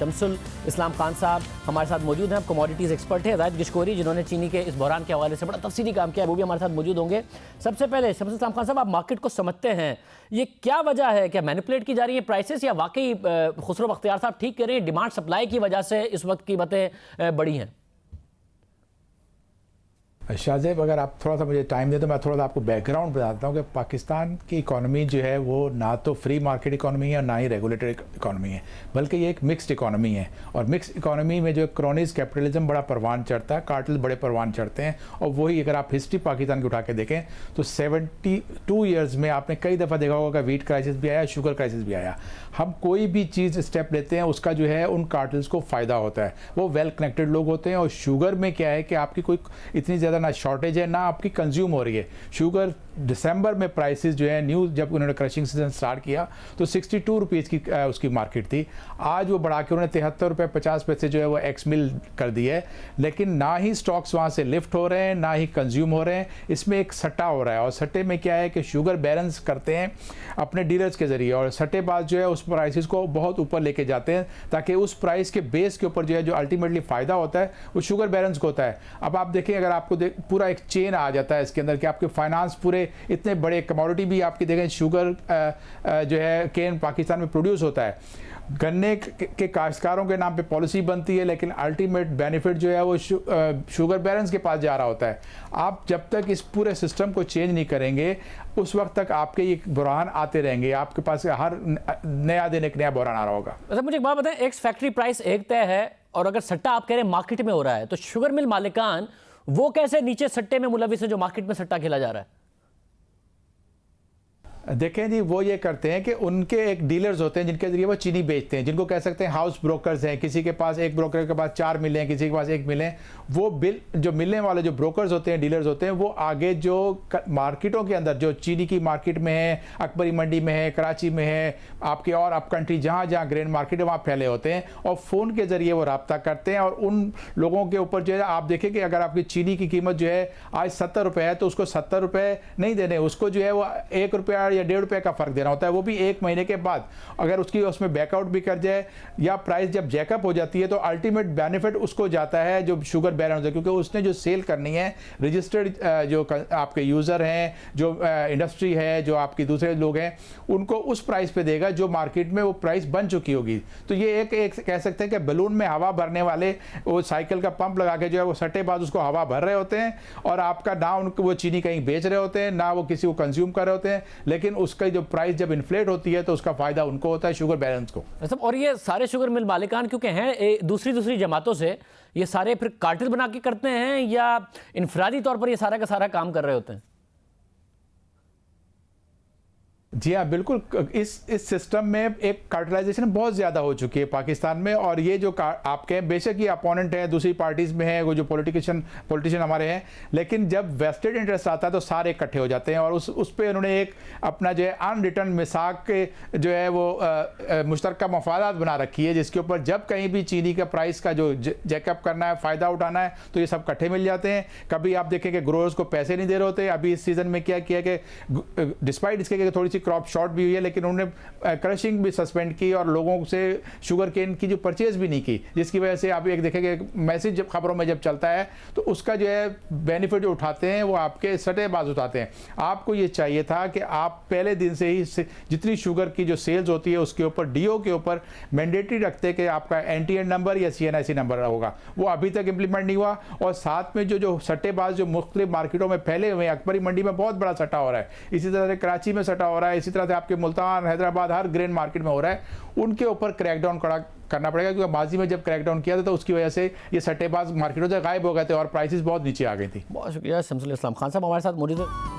शमसुल इस्लाम खान साहब हमारे साथ मौजूद हैं। अब कमोडिटीज़ एक्सपर्ट है जाहिद गिशकोरी, जिन्होंने चीनी के इस बहरान के हवाले से बड़ा तफसीली काम किया है, वो भी हमारे साथ मौजूद होंगे। सबसे पहले शमसुल इस्लाम खान साहब, आप मार्केट को समझते हैं, ये क्या वजह है? क्या मैनिपुलेट की जा रही है प्राइसेस, या वाकई खुसरो बख्तियार साहब ठीक कह रहे हैं, डिमांड सप्लाई की वजह से इस वक्त कीमतें बढ़ी हैं? शाहजेब, अगर आप थोड़ा सा मुझे टाइम दे तो मैं थोड़ा सा आपको बैकग्राउंड बताता हूँ कि पाकिस्तान की इकॉनमी जो है वो ना तो फ्री मार्केट इकॉनमी है और ना ही रेगुलेटेड इकॉनमी है, बल्कि ये एक मिक्स्ड इकॉनमी है। और मिक्स्ड इकॉनमी में जो क्रोनीज कैपिटलिज्म बड़ा परवान चढ़ता है, कार्टेल बड़े परवान चढ़ते हैं। और वही अगर आप हिस्ट्री पाकिस्तान की उठा के देखें तो 72 ईयर्स में आपने कई दफ़ा देखा होगा कि वीट क्राइसिस भी आया, शुगर क्राइसिस भी आया। हम कोई भी चीज़ स्टेप लेते हैं उसका जो है उन कार्टेल्स को फ़ायदा होता है, वो वेल कनेक्टेड लोग होते हैं। और शुगर में क्या है कि आपकी कोई इतनी ज़्यादा ना शॉर्टेज है ना आपकी कंज्यूम हो रही है। शुगर दिसंबर में प्राइसेस जो है न्यू, जब उन्होंने क्रशिंग सीजन स्टार्ट किया तो 62 रुपीज़ की उसकी मार्केट थी। आज वो बढ़ा के उन्होंने 73 रुपये 50 पैसे जो है वो एक्स मिल कर दी है। लेकिन ना ही स्टॉक्स वहाँ से लिफ्ट हो रहे हैं ना ही कंज्यूम हो रहे हैं, इसमें एक सट्टा हो रहा है। और सट्टे में क्या है कि शुगर बैलेंस करते हैं अपने डीलर्स के ज़रिए, और सट्टेबाज जो है उस प्राइसेस को बहुत ऊपर लेके जाते हैं ताकि उस प्राइस के बेस के ऊपर जो है जो अल्टीमेटली फ़ायदा होता है वो शुगर बैलेंस को होता है। अब आप देखें, अगर आपको पूरा एक चेन आ जाता है इसके अंदर कि आपके फाइनेंस पूरे इतने बड़े कमोडिटी भी आपकी देखें, शुगर जो है केन पाकिस्तान में प्रोड्यूस होता है, गन्ने के काश्तकारों के नाम पे पॉलिसी बनती है, लेकिन अल्टीमेट बेनिफिट जो है वो शुगर बैलेंस के पास जा रहा होता है। आप जब तक इस पूरे सिस्टम को चेंज नहीं करेंगे उस वक्त तक आपके ये बुरहान आते रहेंगे, आपके पास हर नया दिन एक नया बुरहान आ रहा होगा। अच्छा, मुझे एक बात बताएं, एक्स फैक्ट्री प्राइस एक तय है और अगर सट्टा आप कह रहे हैं मार्केट में हो रहा है, तो शुगर मिल मालिकान वो कैसे नीचे सट्टे में मुलविस है जो मार्केट में सट्टा खेला जा रहा है? देखें जी, वो ये करते हैं कि उनके एक डीलर्स होते हैं जिनके जरिए वो चीनी बेचते हैं, जिनको कह सकते हैं हाउस ब्रोकर्स हैं। किसी के पास एक ब्रोकर के पास 4 मिलें, किसी के पास 1 मिलें। वो बिल जो मिलने वाले जो ब्रोकर्स होते हैं, डीलर्स होते हैं, वो आगे जो मार्केटों के अंदर जो चीनी की मार्केट में है, अकबरी मंडी में है, कराची में है, आपके और अप कंट्री जहाँ जहाँ ग्रेन मार्केट है वहाँ फैले होते हैं, और फ़ोन के ज़रिए वो रब्ता करते हैं। और उन लोगों के ऊपर जो है आप देखें कि अगर आपकी चीनी की कीमत जो है आज 70 रुपये है तो उसको 70 रुपये नहीं देने, उसको जो है वो 1 रुपया या 1.5 रुपये का फ़र्क देना होता है, वो भी 1 महीने के बाद। अगर उसमें बैकआउट भी कर जाए या प्राइस जब जैकअप हो जाती है तो अल्टीमेट बेनिफिट उसको जाता है जो शुगर बैलेंस है, क्योंकि उसने जो सेल करनी है, रजिस्टर्ड जो आपके यूज़र हैं, जो इंडस्ट्री है, जो आपकी दूसरे लोग हैं, उनको उस प्राइस पे देगा जो मार्केट में वो प्राइस बन चुकी होगी। तो ये एक कह सकते हैं कि बलून में हवा भरने वाले वो साइकिल का पंप लगा के जो है वो सट्टेबाज उसको हवा भर रहे होते हैं, और आपका ना उनको वो चीनी कहीं बेच रहे होते हैं ना वो किसी को कंज्यूम कर रहे होते हैं, लेकिन उसका जो प्राइस जब इन्फ्लेट होती है तो उसका फायदा उनको होता है, शुगर बैलेंस को। और ये सारे शुगर मिल मालिकान क्योंकि हैं दूसरी जमातों से, ये सारे फिर कार्टेल बना के करते हैं या इनफरादी तौर पर ये सारा का सारा काम कर रहे होते हैं? जी हाँ, बिल्कुल। इस सिस्टम में एक कार्टेलाइजेशन बहुत ज़्यादा हो चुकी है पाकिस्तान में। और ये जो आपके बेशक ये अपोनेंट हैं, दूसरी पार्टीज़ में है, वो जो पॉलिटिशियन हमारे हैं, लेकिन जब वेस्टेड इंटरेस्ट आता है तो सारे इकट्ठे हो जाते हैं। और उस पर उन्होंने एक अपना जो है अनरिटर्न मिसाक के जो है वो मुश्तरका मफादात बना रखी है, जिसके ऊपर जब कहीं भी चीनी का प्राइस का जो जैकअप करना है, फ़ायदा उठाना है, तो ये सब इकट्ठे मिल जाते हैं। कभी आप देखें कि ग्रोअर्स को पैसे नहीं दे रहे होते। अभी इस सीज़न में क्या किया कि डिस्पाइट इसके कि थोड़ी सी क्रॉप शॉर्ट भी हुई है, लेकिन उन्होंने क्रशिंग भी सस्पेंड की और लोगों से शुगर केन की जो परचेज भी नहीं की, जिसकी वजह से आप एक देखेंगे मैसेज जब खबरों में जब चलता है तो उसका जो है बेनिफिट जो उठाते हैं वो आपके सट्टेबाज उठाते हैं। आपको ये चाहिए था कि आप पहले दिन से ही जितनी शुगर की जो सेल्स होती है उसके ऊपर डीओ के ऊपर मैंडेटरी रखते कि आपका एनटीएन नंबर या सीएनआईसी नंबर होगा। वो अभी तक इंप्लीमेंट नहीं हुआ। और साथ में जो सट्टेबाज जो मुख्तलिफ मार्केटों में फैले हुए हैं, अकबरी मंडी में बहुत बड़ा सट्टा हो रहा है, इसी तरह से कराची में सट्टा हो रहा है, इसी तरह से आपके मुल्तान, हैदराबाद, हर ग्रेन मार्केट में हो रहा है। उनके ऊपर क्रैकडाउन करना पड़ेगा, क्योंकि माजी में जब क्रैकडाउन किया था तो उसकी वजह से ये सट्टेबाज मार्केटों से गायब हो गए थे और प्राइसेस बहुत नीचे आ गई थी। बहुत शुक्रिया शमसुल इस्लाम खान साहब हमारे साथ मौजूद है।